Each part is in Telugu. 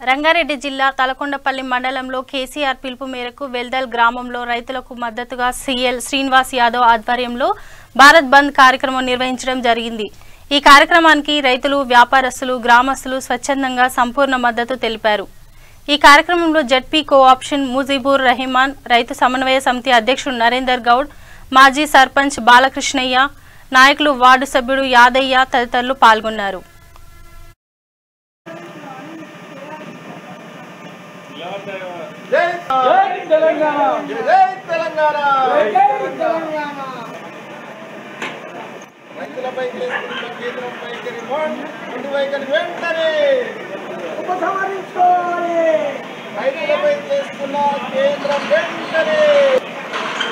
రంగారెడ్డి జిల్లా తలకొండపల్లి మండలంలో కేసీఆర్ పిలుపు మేరకు వెల్దల్ గ్రామంలో రైతులకు మద్దతుగా సీఎల్ శ్రీనివాస్ యాదవ్ ఆధ్వర్యంలో భారత్ బంద్ కార్యక్రమం నిర్వహించడం జరిగింది। ఈ కార్యక్రమానికి రైతులు, వ్యాపారస్తులు, గ్రామస్తులు స్వచ్ఛందంగా సంపూర్ణ మద్దతు తెలిపారు। ఈ కార్యక్రమంలో జడ్పీ కోఆప్షన్ ముజిబుర్ రహమాన్, రైతు సమన్వయ సమితి అధ్యక్షుడు నరేందర్ గౌడ్, మాజీ సర్పంచ్ బాలకృష్ణయ్య, నాయకులు, వార్డు సభ్యుడు యాదయ్య తదితరులు పాల్గొన్నారు। జై తెలంగాణ జై తెలంగాణ జై తెలంగాణ రైతులపై చేస్తున్న కేంద్రం వైఖరి ముందు వైఖరి వెంటనే ఉపసంహరించుకోవాలి। రైతులపై చేస్తున్న కేంద్రం వెంటనే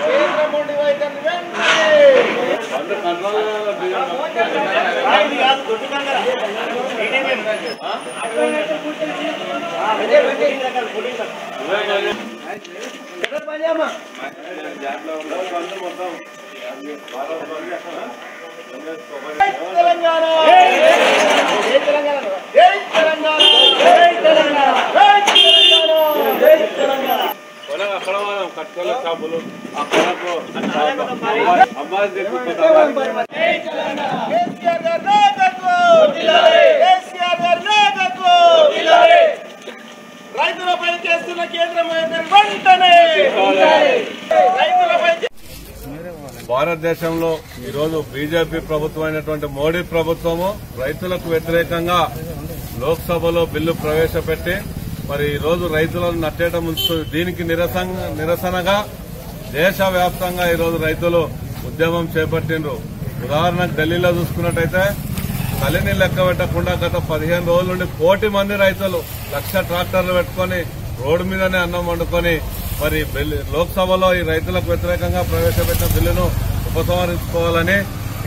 కేంద్రం ముందు వైఖరి వెంటనే కట్టుకోలే షాపులు రైతులపై చేస్తున్న కేంద్రం వెంటనే భారతదేశంలో ఈరోజు బీజేపీ ప్రభుత్వం అయినటువంటి మోడీ ప్రభుత్వము రైతులకు వ్యతిరేకంగా లోక్సభలో బిల్లు ప్రవేశపెట్టి మరి ఈరోజు రైతులను నట్టేట ముంచుతుంది। దీనికి నిరసనగా దేశవ్యాప్తంగా ఈరోజు రైతులు ఉద్యమం చేపట్టిండ్రు। ఉదాహరణకు ఢిల్లీలో చూసుకున్నట్టయితే కలిని లెక్క పెట్టకుండా గత 15 రోజుల నుండి 1 కోటి మంది రైతులు 1,00,000 ట్రాక్టర్లు పెట్టుకుని రోడ్డు మీదనే అన్నం వండుకొని మరి లోక్సభలో ఈ రైతులకు వ్యతిరేకంగా ప్రవేశపెట్టిన బిల్లును ఉపసంహరించుకోవాలని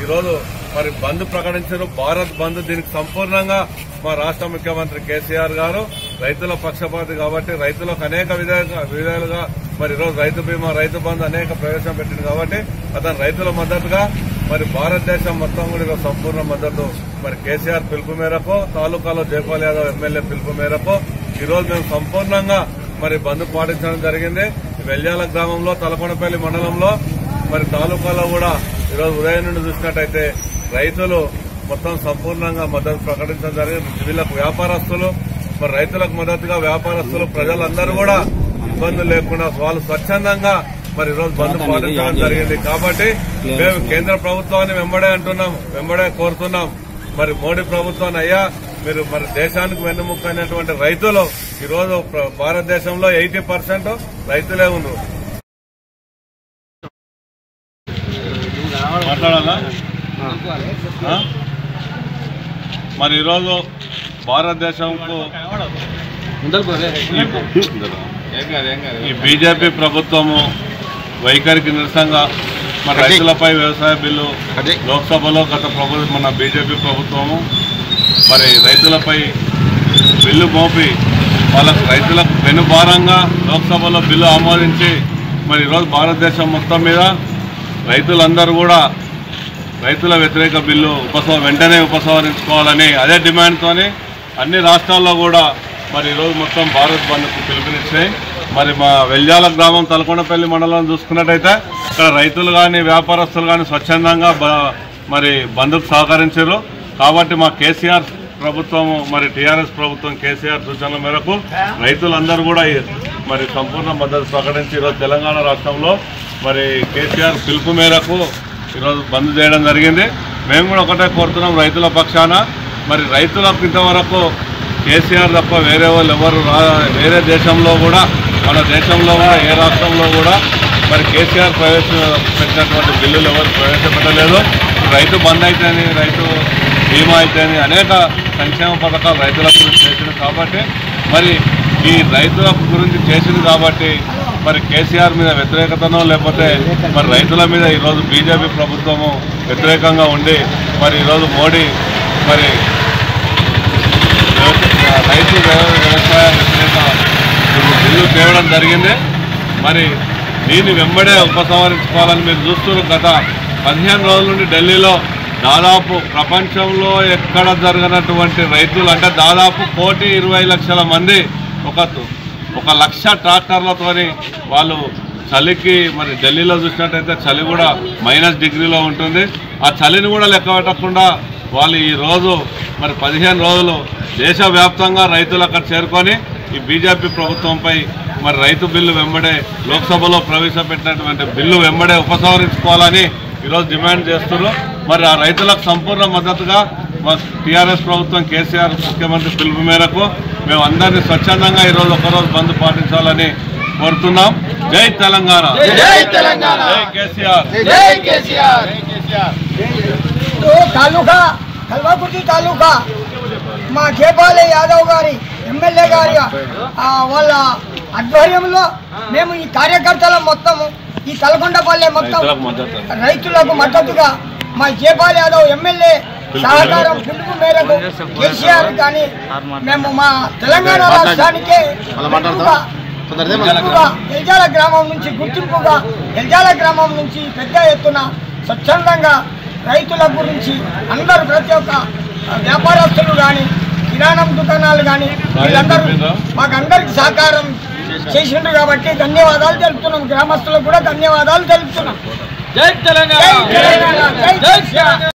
ఈరోజు మరి బంద్ ప్రకటించారు। భారత్ బంద్ దీనికి సంపూర్ణంగా మా రాష్ట్ర ముఖ్యమంత్రి కేసీఆర్ గారు రైతుల పక్షపాతి కాబట్టి రైతులకు అనేక విధాలుగా మరి ఈరోజు రైతు బీమా, రైతు బంధు అనేక ప్రవేశపెట్టింది కాబట్టి అతను రైతుల మద్దతుగా మరి భారతదేశం మొత్తం కూడా సంపూర్ణ మద్దతు మరి కేసీఆర్ పిలుపు మేరకు, తాలూకాలో జైపాల్ యాదవ్ ఎమ్మెల్యే పిలుపు మేరకు ఈరోజు మేము సంపూర్ణంగా మరి బంద్ పాటించడం జరిగింది। వెల్యాల గ్రామంలో, తలకొండపల్లి మండలంలో మరి తాలూకాలో కూడా ఈరోజు ఉదయం నుండి చూసినట్టయితే రైతులు మొత్తం సంపూర్ణంగా మద్దతు ప్రకటించడం జరిగింది। వీళ్ళకు వ్యాపారస్తులు మరి రైతులకు మద్దతుగా వ్యాపారస్తులు, ప్రజలందరూ కూడా ఇబ్బందులు లేకుండా వాళ్ళు స్వచ్ఛందంగా మరి ఈరోజు బంద్ పాటించడం జరిగింది। కాబట్టి మేము కేంద్ర ప్రభుత్వాన్ని వెంబడే కోరుతున్నాం మరి మోడీ ప్రభుత్వాన్ని, అయ్యా మీరు మరి దేశానికి వెన్నుముక్క అయినటువంటి రైతులు ఈరోజు భారతదేశంలో 80% రైతులే ఉన్నారు। మాట్లాడాలా? మరి ఈరోజు భారతదేశంకు ఈ బీజేపీ ప్రభుత్వము వైఖరికి నిరసనగా మన రైతులపై వ్యవసాయ బిల్లు లోక్సభలో మన బీజేపీ ప్రభుత్వము మరి రైతులపై బిల్లు మోపి వాళ్ళకు రైతులకు వెనుభారంగా లోక్సభలో బిల్లు ఆమోదించి మరి ఈరోజు భారతదేశం మొత్తం మీద రైతులందరూ కూడా రైతుల వ్యతిరేక బిల్లు వెంటనే ఉపసంహరించుకోవాలని అదే డిమాండ్తోని అన్ని రాష్ట్రాల్లో కూడా మరి ఈరోజు మొత్తం భారత్ బంద్కు పిలుపునిచ్చాయి। మరి మా వెల్యాల గ్రామం, తలకొండపల్లి మండలం చూసుకున్నట్టయితే ఇక్కడ రైతులు కానీ వ్యాపారస్తులు కానీ స్వచ్ఛందంగా మరి బంద్కు సహకరించారు। కాబట్టి మా కేసీఆర్ ప్రభుత్వము మరి టీఆర్ఎస్ ప్రభుత్వం కేసీఆర్ సూచనల మేరకు రైతులందరూ కూడా మరి సంపూర్ణ మద్దతు ప్రకటించి ఈరోజు తెలంగాణ రాష్ట్రంలో మరి కేసీఆర్ పిలుపు మేరకు ఈరోజు బంద్ చేయడం జరిగింది। మేము కూడా ఒకటే కోరుతున్నాం రైతుల పక్షాన, మరి రైతులకు ఇంతవరకు కేసీఆర్ తప్ప వేరే వాళ్ళు ఎవరు వేరే దేశంలో కూడా, మన దేశంలో కూడా ఏ రాష్ట్రంలో కూడా మరి కేసీఆర్ ప్రవేశపెట్టినటువంటి బిల్లులు ఎవరు ప్రవేశపెట్టలేదు। రైతు బంద్ అయితేని, రైతు బీమా అయితేని అనేక సంక్షేమ పథకాలు రైతుల గురించి చేసింది కాబట్టి మరి ఈ రైతుల గురించి చేసింది కాబట్టి మరి కేసీఆర్ మీద వ్యతిరేకతనో లేకపోతే మరి రైతుల మీద ఈరోజు బీజేపీ ప్రభుత్వము వ్యతిరేకంగా ఉండి మరి ఈరోజు మోడీ మరి రైతు వ్యవసాయ వ్యతిరేక బిల్లు తేవడం జరిగింది। మరి దీన్ని వెంబడే ఉపసంహరించుకోవాలని మీరు చూస్తున్నారు। గత 15 రోజుల నుండి ఢిల్లీలో దాదాపు ప్రపంచంలో ఎక్కడ జరగనటువంటి రైతులు అంటే దాదాపు 1,20,00,000 మంది ఒక 1,00,000 ట్రాక్టర్లతోని వాళ్ళు చలికి మరి ఢిల్లీలో చూసినట్టయితే చలి కూడా -డిగ్రీలో ఉంటుంది. ఆ చలిని కూడా లెక్క పెట్టకుండా వాళ్ళు ఈరోజు మరి 15 రోజులు దేశవ్యాప్తంగా రైతులు అక్కడ చేరుకొని ఈ బీజేపీ ప్రభుత్వంపై మరి రైతు బిల్లు వెంబడే లోక్సభలో ప్రవేశపెట్టినటువంటి బిల్లు వెంబడే ఉపసంహరించుకోవాలని ఈరోజు డిమాండ్ చేస్తున్నారు. మరి ఆ రైతులకు సంపూర్ణ మద్దతుగా మా టీఆర్ఎస్ ప్రభుత్వం కేసీఆర్ ముఖ్యమంత్రి పిలుపు మేరకు మేము అందరినీ స్వచ్ఛందంగా ఈరోజు ఒకరోజు బంద్ పాటించాలని కోరుతున్నాం. జై తెలంగాణ, జై కేసీఆర్, జై కేసీఆర్. కల్వకుర్తి తాలూకా మా జేపాలి యాదవ్ గారి ఎమ్మెల్యే గారి వాళ్ళ ఆధ్వర్యంలో మేము ఈ కార్యకర్తల మొత్తము ఈ తలకొండపల్లె మొత్తం రైతులకు మద్దతుగా మా జేపాలి యాదవ్ ఎమ్మెల్యే సహకారం పిలుపు మేరకు కేసీఆర్ కానీ మేము మా తెలంగాణ రాష్ట్రానికే ఎల్జాల గ్రామం నుంచి గుర్తింపుగా ఎల్జాల గ్రామం నుంచి పెద్ద ఎత్తున స్వచ్ఛందంగా రైతుల గురించి అందరూ ప్రతి ఒక్క వ్యాపారస్తులు కానీ కిరాణం దుకాణాలు కానీ వీళ్ళందరూ మాకు అందరికి సహకారం చేసిండ్రు కాబట్టి ధన్యవాదాలు తెలుపుతున్నాం. గ్రామస్తులకు కూడా ధన్యవాదాలు తెలుపుతున్నాం. జై తెలంగాణ.